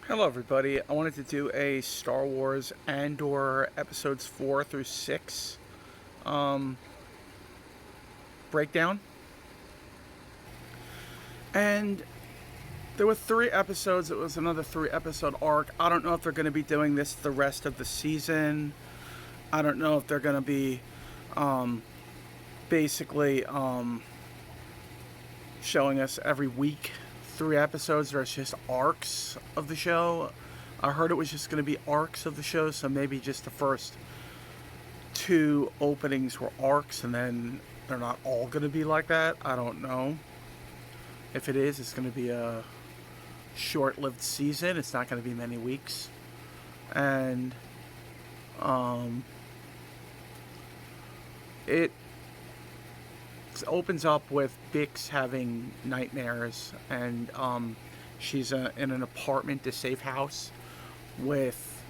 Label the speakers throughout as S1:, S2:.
S1: Hello, everybody. I wanted to do a Star Wars Andor episodes 4 through 6 um, breakdown. And there were 3 episodes. It was another 3 episode arc. I don't know if they're going to be doing this the rest of the season. I don't know if they're going to be um, basically showing us every week 3 episodes, or it's just arcs of the show. I heard it was just going to be arcs of the show, so maybe just the first 2 openings were arcs, and then they're not all going to be like that. I don't know. If it is, it's going to be a short-lived season. It's not going to be many weeks, and um, it opens up with Bix having nightmares, and she's in an apartment, a safe house, with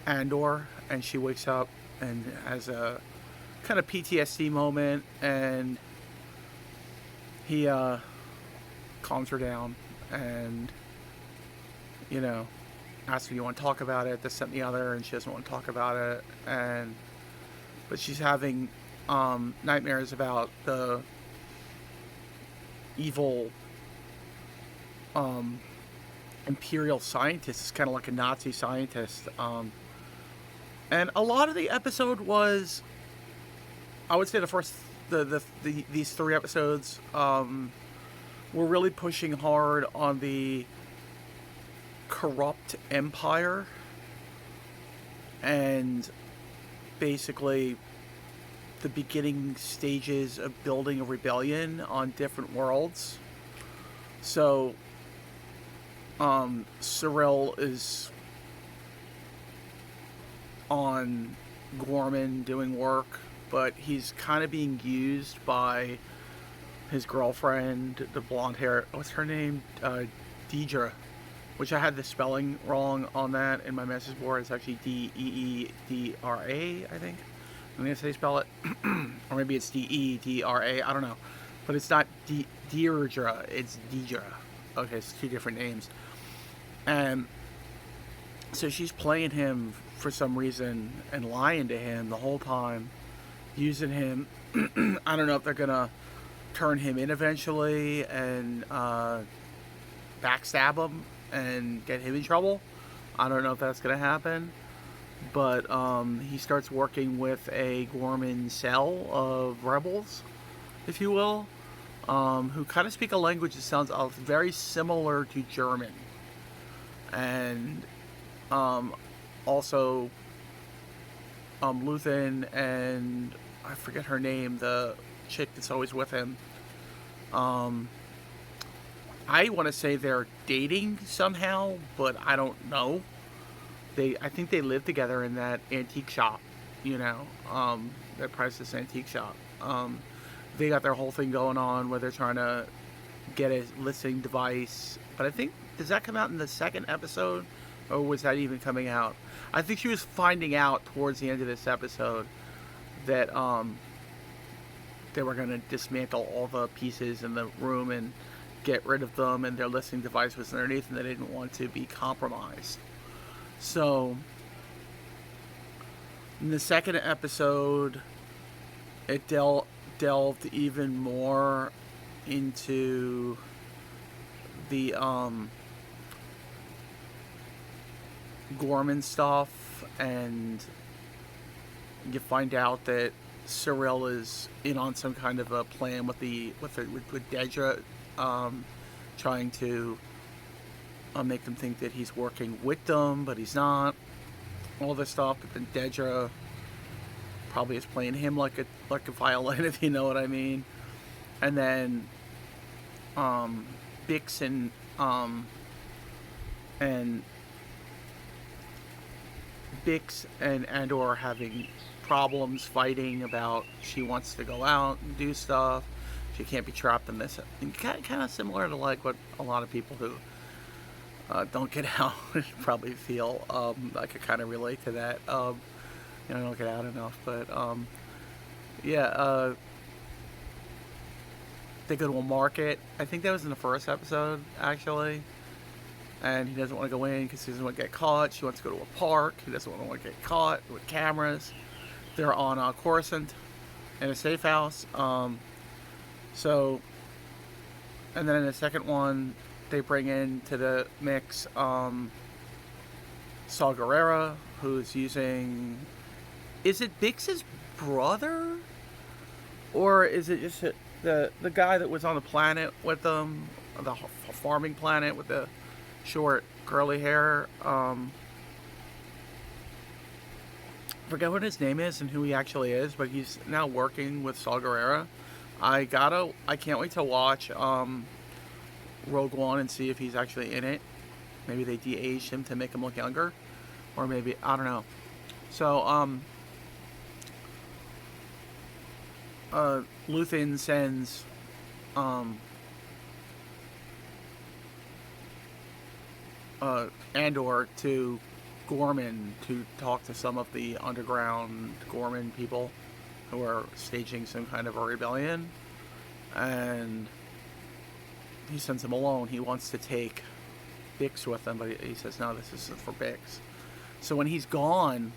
S1: Andor, and she wakes up and has a kind of PTSD moment, and he calms her down, and asks if you want to talk about it, this, that, and the other, and she doesn't want to talk about it, but she's having nightmares about the evil um, imperial scientist. It's kind of like a Nazi scientist, and a lot of the episode was, I would say, these 3 episodes were really pushing hard on the corrupt empire, and basically the beginning stages of building a rebellion on different worlds. So Cyril is on Gorman doing work, but he's kind of being used by his girlfriend, the blonde hair. What's her name? Deidre. Which I had the spelling wrong on that in my message board. It's actually Deedra, I think. I'm gonna say spell it, or maybe it's Deedra. I don't know, but it's not Deirdre. It's Deidre. Okay, it's 2 different names, and so she's playing him for some reason and lying to him the whole time, using him. I don't know if they're gonna turn him in eventually and backstab him and get him in trouble. I don't know if that's gonna happen, but he starts working with a Gorman cell of rebels, if you will, who kind of speak a language that sounds very similar to German, and also Luthen and I forget her name, the chick that's always with him. I want to say they're dating somehow, but I don't know. I think they live together in that antique shop, that priceless antique shop. They got their whole thing going on where they're trying to get a listening device. But I think, does that come out in the second episode, or was that even coming out? I think she was finding out towards the end of this episode that they were going to dismantle all the pieces in the room and get rid of them, and their listening device was underneath, and they didn't want to be compromised. So, in the second episode, it delved even more into the Gorman stuff, and you find out that Cyril is in on some kind of a plan with Dedra, trying to make them think that he's working with them, but he's not. All this stuff, but then Dedra probably is playing him like a violin, if you know what I mean. And then Bix and Bix and Andor are having problems fighting about she wants to go out and do stuff. She can't be trapped in this. And kind of similar to like what a lot of people who don't get out probably feel. I could kind of relate to that. Don't get out enough, but yeah. They go to a market. I think that was in the first episode, actually. and he doesn't want to go in because he doesn't want to get caught. She wants to go to a park. He doesn't want to get caught with cameras. They're on Coruscant in a safe house. So, and then in the second one, they bring into the mix Saw Gerrera, who's using. Is it Bix's brother, or is it just the guy that was on the planet with them, the farming planet with the short curly hair? Forget what his name is and who he actually is, but he's now working with Saw Gerrera. I can't wait to watch Rogue One and see if he's actually in it. Maybe they de-aged him to make him look younger, or maybe I don't know. So Luthen sends Andor to Gorman to talk to some of the underground Gorman people who are staging some kind of a rebellion, and he sends him alone. He wants to take Bix with him, but he says no, this isn't for Bix. So when he's gone,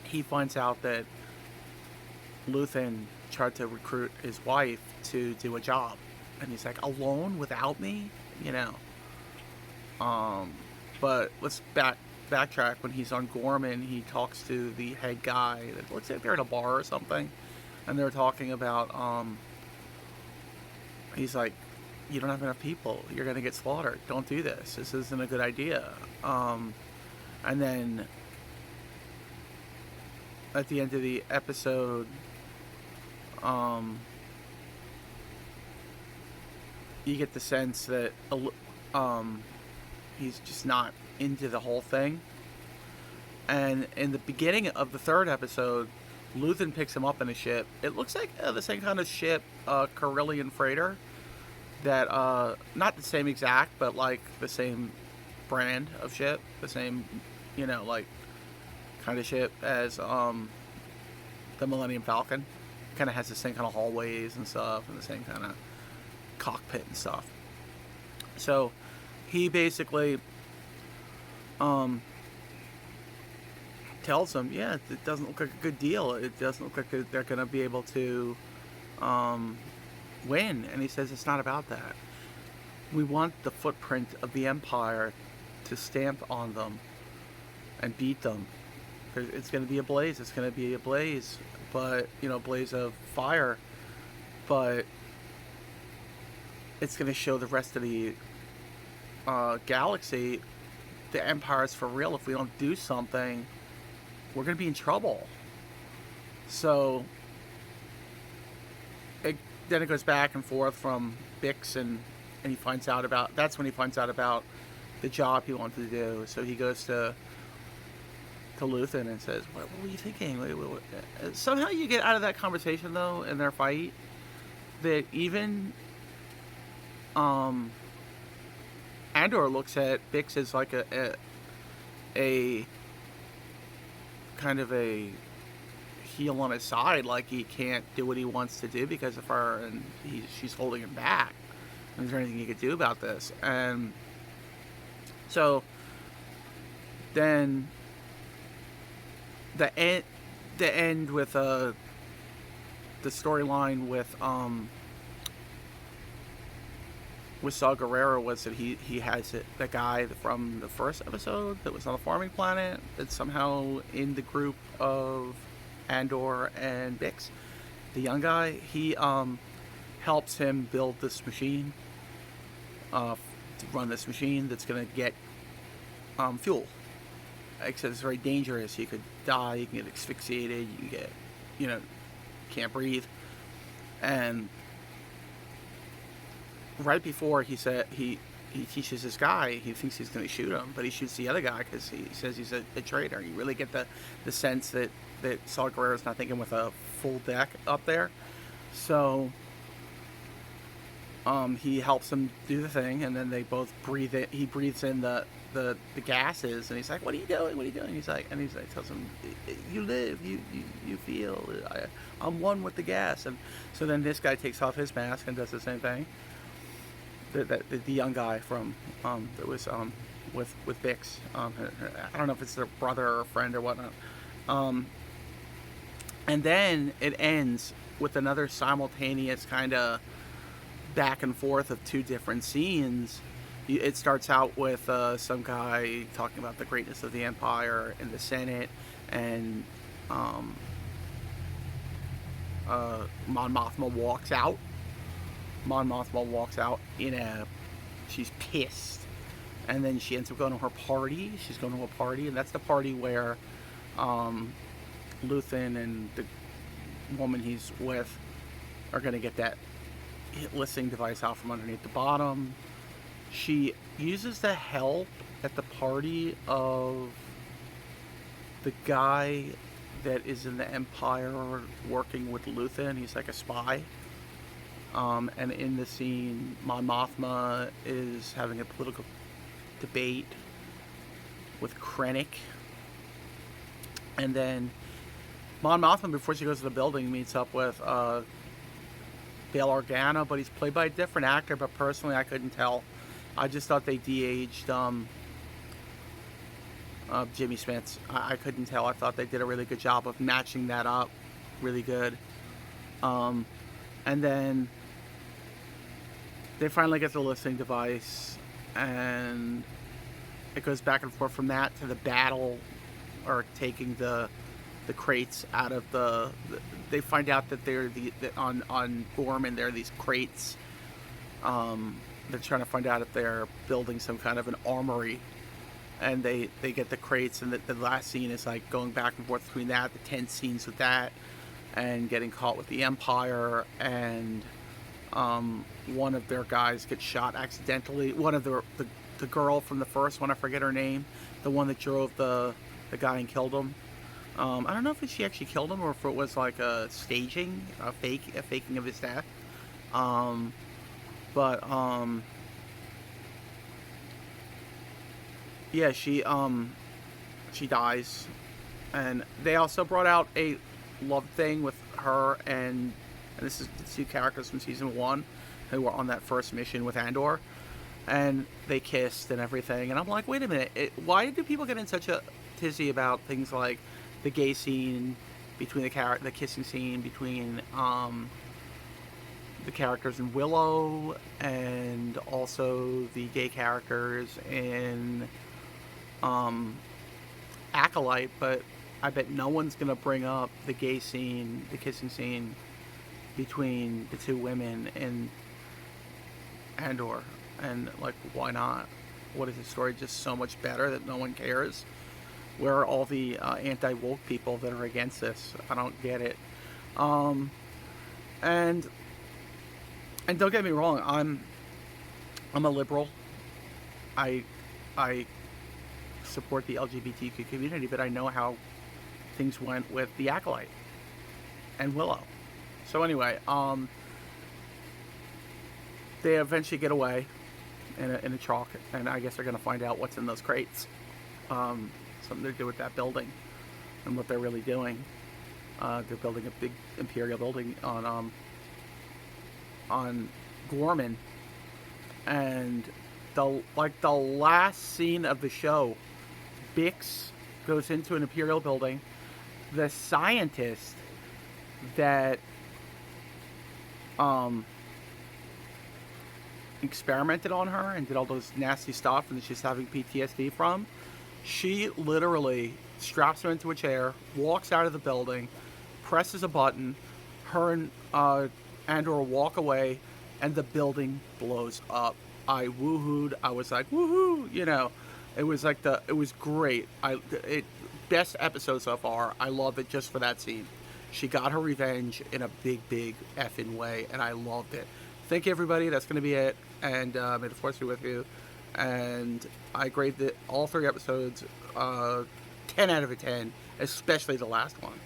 S1: he finds out that Luthen tried to recruit his wife to do a job, and he's like, alone without me, you know. But let's backtrack. When he's on Gorman, he talks to the head guy. It looks like they're at a bar or something, and they're talking about. He's like, "You don't have enough people. You're gonna get slaughtered. Don't do this. This isn't a good idea." And then at the end of the episode, you get the sense that he's just not into the whole thing. And in the beginning of the third episode, Luthen picks him up in a ship. It looks like the same kind of ship, Carillion freighter, that not the same exact, but like the same brand of ship, the same, like kind of ship as the Millennium Falcon. Kind of has the same kind of hallways and stuff, and the same kind of cockpit and stuff. So he basically tells him, yeah, it doesn't look like a good deal. It doesn't look like they're going to be able to win. And he says it's not about that. We want the footprint of the Empire to stamp on them and beat them. It's going to be a blaze. It's going to be a blaze, but blaze of fire. But it's going to show the rest of the galaxy the Empire's for real. If we don't do something, we're going to be in trouble. So then it goes back and forth from Bix, and he finds out about. That's when he finds out about the job he wanted to do. So he goes to Luthen and says, "What were you thinking?" Somehow you get out of that conversation though in their fight that even Andor looks at Bix as like a kind of a heel on his side, like he can't do what he wants to do because of her, and she's holding him back. And is there anything he could do about this? And so then the end with the storyline with Saw Gerrera was that he has the guy from the first episode that was on the farming planet that's somehow in the group of Andor and Bix, the young guy. He helps him build this machine, to run this machine that's going to get fuel. Except it's very dangerous. You could die, you can get asphyxiated, you can get, can't breathe. And right before he said he teaches this guy, he thinks he's going to shoot him, but he shoots the other guy because he says he's a traitor. You really get the sense that Saw Gerrera's not thinking with a full deck up there. So he helps him do the thing, and then they both breathe it. He breathes in the gases, and he's like, "What are you doing? What are you doing?" He's like, tells him, "You live, you feel. I'm one with the gas." And so then this guy takes off his mask and does the same thing. the young guy from that was with Bix. I don't know if it's their brother or friend or whatnot. Um, and then it ends with another simultaneous kind of back and forth of two different scenes. It starts out with some guy talking about the greatness of the Empire in the Senate, and um, Mon Mothma walks out. Mon Mothma walks out she's pissed, and then she ends up going to her party. She's going to a party, and that's the party where Luthen and the woman he's with are going to get that listening device out from underneath the bottom. She uses the help at the party of the guy that is in the Empire working with Luthen. He's like a spy. And in the scene, Mon Mothma is having a political debate with Krennic. And then Mon Mothma, before she goes to the building, meets up with Bail Organa, but he's played by a different actor, but personally I couldn't tell. I just thought they de-aged Jimmy Smits. I couldn't tell. I thought they did a really good job of matching that up really good. And then they finally get the listening device, and it goes back and forth from that to the battle, or taking the crates out of they find out that they're on Gorman there are these crates. They're trying to find out if they're building some kind of an armory, and they get the crates, and the last scene is like going back and forth between that, the tense scenes with that, and getting caught with the Empire, and one of their guys gets shot accidentally. One of the girl from the first one, I forget her name, the one that drove the guy and killed him. I don't know if she actually killed him or if it was like a staging, a faking of his death. Yeah, she dies, and they also brought out a love thing with her and this is the two characters from season 1 who were on that first mission with Andor, and they kissed and everything, and I'm like, wait a minute, why do people get in such a tizzy about things like the gay scene between the kissing scene between the characters in Willow, and also the gay characters in Acolyte, but I bet no one's gonna bring up the gay scene, the kissing scene between the two women in Andor. And like, why not? What is the story just so much better that no one cares? Where are all the anti-woke people that are against this? I don't get it. And don't get me wrong, I'm a liberal. I support the LGBTQ community, but I know how things went with the Acolyte and Willow. So anyway, they eventually get away in a truck, and I guess they're going to find out what's in those crates. Something to do with that building and what they're really doing. They're building a big Imperial building on Gorman, and the last scene of the show, Bix goes into an Imperial building. The scientist that experimented on her and did all those nasty stuff and she's having PTSD from, she literally straps her into a chair, walks out of the building, presses a button, her and Andor walk away, and the building blows up. I woohooed. I was like, woohoo, you know. It was like it was great. Best episode so far. I love it just for that scene. She got her revenge in a big, big effing way, and I loved it. Thank you, everybody. That's going to be it. And may the force be with you. And I grade all 3 episodes 10 out of 10, especially the last one.